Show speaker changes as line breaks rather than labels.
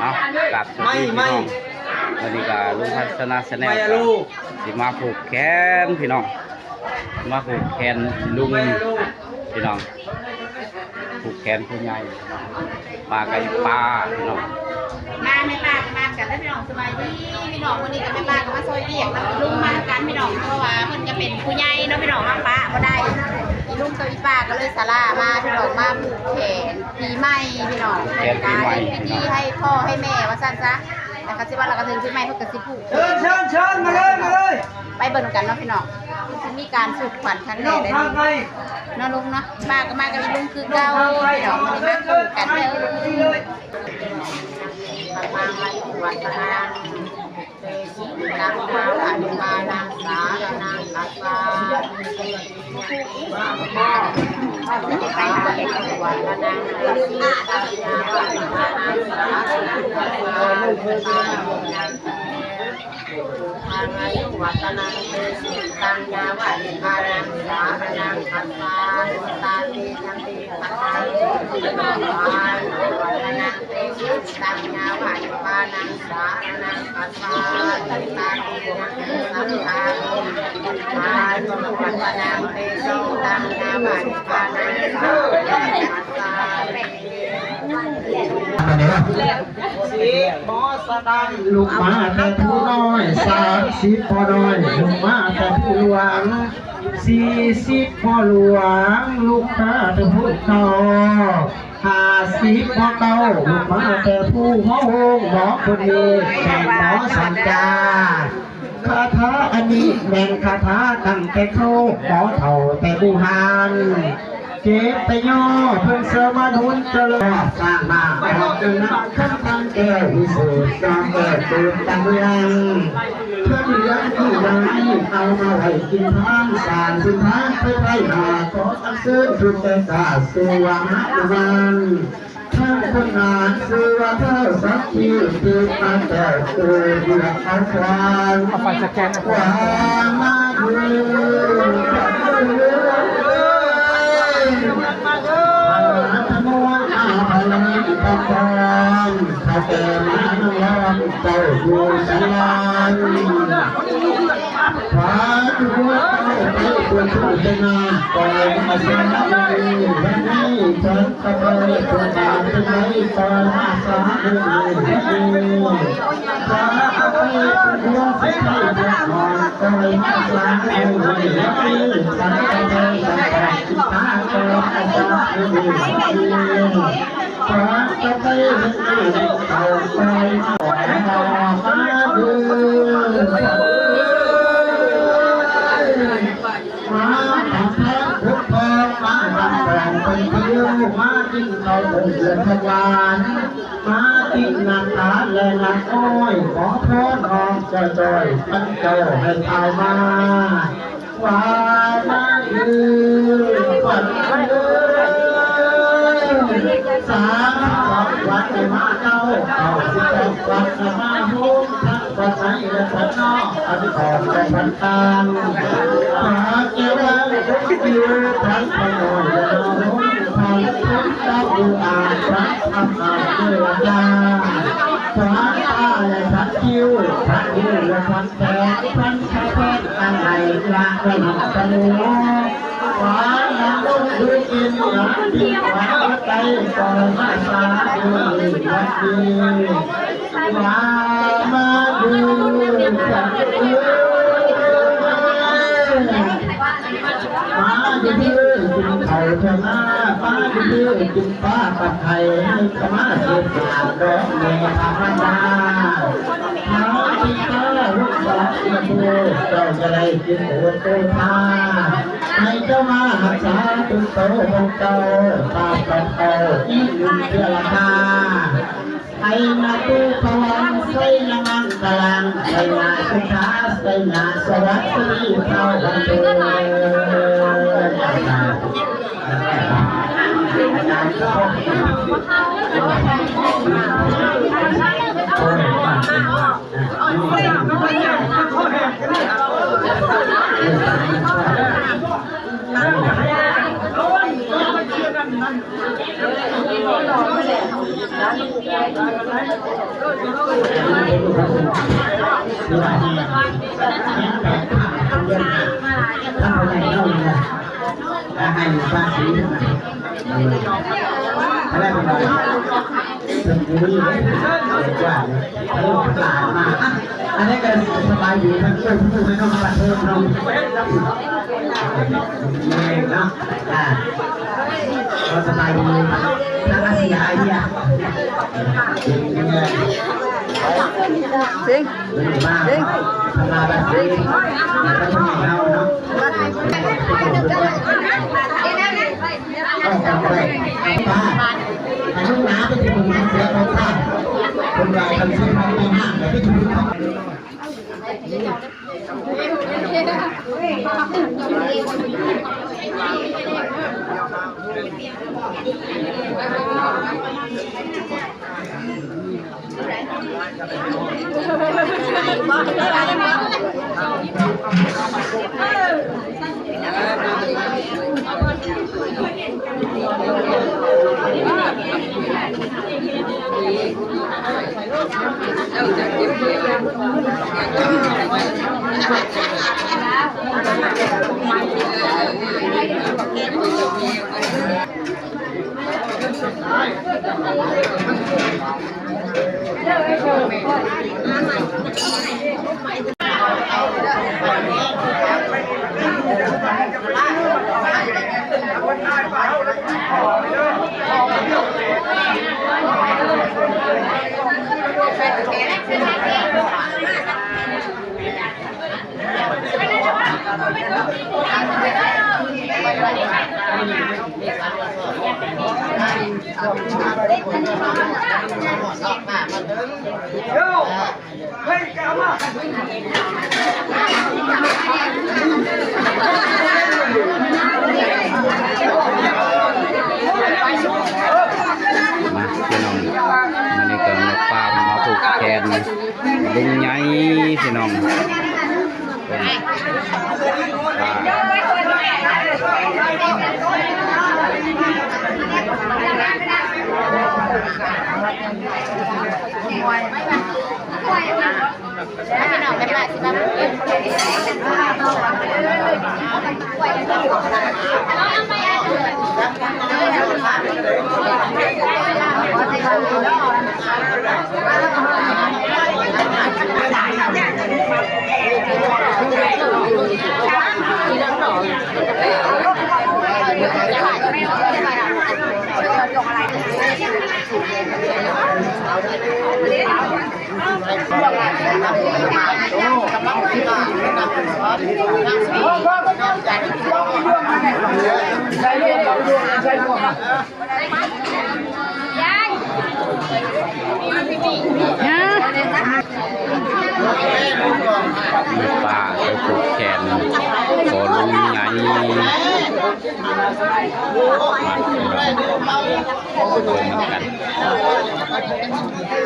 เนาะกับสวัสดีพี่น้องวันนี้ก็ลุงพัฒนาแนลสิมาผูกแขนพี่น้องมาผูกแขนลุงพี่น้องผูกแขนผู้ใหญ่มาไก่ปลาพี่น้อง
มาไม่ปากมากันแล้วพี่น้องสบายดีพี่น้องวันนี้ก็ไม่ปากก็มาซอยเรียกแล้วลุงมากันพี่น้องเพราะว่าเพิ่นจะเป็นผู้ใหญ่เนาะพี่น้องมาป้าก็ได้อีลุงกับอีป้าก็เลยสารามาพี่น้องมาผูกแขนปีใหม่พี่น้องเป็นการพิธีให้พ่อให้แม่ว่าสั้นซะแล้วก็สิว่าเราก็ถึงปีใหม่เพิ่นก็สิผูกเชิญมาเลยไปเบิ่งกันเนาะพี่น้องจะมีการสุดขวัญครั้งแรกเลยเนาะลุงเนาะป้าก็มากับอีลุงคือเก่าพี่น้องวันนี้มาผูกกันเลยมาไว้วัดนางเตชินังนาอนุมานังสารนังตัสสะพ่อจะไปวัดนางเตชิตัสสะอนุมานังสารนังตัสสะทางอายุวัฒนังเตชิตังยาวันิพานังสารนังตัสสะตาลีจังตีปัจจัยวัฒนังเตชิตังยาวันิพานังสารนังตัสสะตาลีจังตีสัมภารุวัฒนังเตชิตังยาวันิพานังสารนังตัสสะ
ลูกมาแต่ผู้น้อย30พ่อน้อยลูกมาแต่ผู้หลวง40พ่อหลวงลูกมาแต่ผู้เฒ่า50พ่อเฒ่าลูกมาแต่ผู้หมอหมอคนนี้แข่งหมอสัญญาคาถาอันนี้แม่นคาถาตั้งแต่โคหมอเฒ่าแต่บูหานเจ็บไปย่อเพิ่งเสมานุนเจริญสร้างมาออกจนนักขั้นตั้งแก้ววิสุทธิ์สร้างแก้วตื่นตั้งยังเพื่อเลี้ยงที่ยังเอามาให้กินทานสารสุนทานไปไปมาขอตั้งซื้อสุดแต่กาสุวรรณวันท่านคนงานซื้อว่าเธอสักทีตื่นมาแต่เกิดเดือดเอาความความมาถ้าเกิดมาน้องร้องเจ้าอยู่สลานพาทุกคนไปควรถูกจะนานก่อนมาเสียวันนี้ฉันก็เลยควรมาเป็นไรก่อนมาสาธุพาไปเพื่อสิใครเพื่อก่อนก็เลยมาสาธุวันนี้ฉันก็เลยตั้งแต่ที่พาก่อนมาสาธุพาจะไปเห็นเอาไปขอมาดูมาทำแท้พุทธมาทำแปลงเป็นเที่ยวมากินข้าวต้มเดือดทวารมากินน้ำตาลและน้ำอ้อยขอพรออกจะจอยตั้งเจ้าให้เอามาว่ามาดูปัดสามวัดมาเจ้าเอาสิบวัดมาหุบทั้งวัดไหนและวัดนอกอธิษฐานแต่พันตามหาเจ้าทุกอยู่ทั้งพนอยและน้องทางทุกเจ้าดูอ่านพระธรรมอ่านเทวดาพระตาและพระคิ้วพระยิ้วและพระแสงพระชาเพชรอะไรลางและหนักตะลุหวานน้ำลูกดูกินหวานดีหวานใจก่อนมาสาดูวัดดีหวานมาดูจับดูมาดูกินไข่ชนะมาดูกินปลาปัดไข่ขมาเสียบาดอกเมฆธรรมดามากินข้าวลูกสาวกินดูเจ้าจะได้กินโอโตทาให้เจ้ามาหักษาตุนโตบงเก่าตาปัดเก่าอีกอยู่เพื่อราคาไอ้นาตูพลังใส่นามังกลังใส่นาสุขาใส่นาสวัสดีเท่ากันเถิด ให้ภาษีอะไรเป็นอะไรเป็นนี้เลยว่าเริ่มตลาดมาอันนี้ก็สบายอยู่ทั้งคู่ผู้ไม่ต้องมาเพิ่มเราเนี่ยนะก็สบายดีทั้งอาชีพไอเดียจริงจริงทำมาแบบนี้ก็ทำให้เราเนาะต้องไปป้าอันนี้น้าเป็นคนทำเสียเราข้ามคนเราทำสิ่งที่ไม่ห้ามแต่ที่ถูกต้องมาพี่น้องมันนี่ก็มาปามมาผูกแขนลุงใหญ่พี่น้อง
พี่น้องกันละสิมา
ป้าไปผูกแขนขอลุงใหญ่มาเบิ่งกัน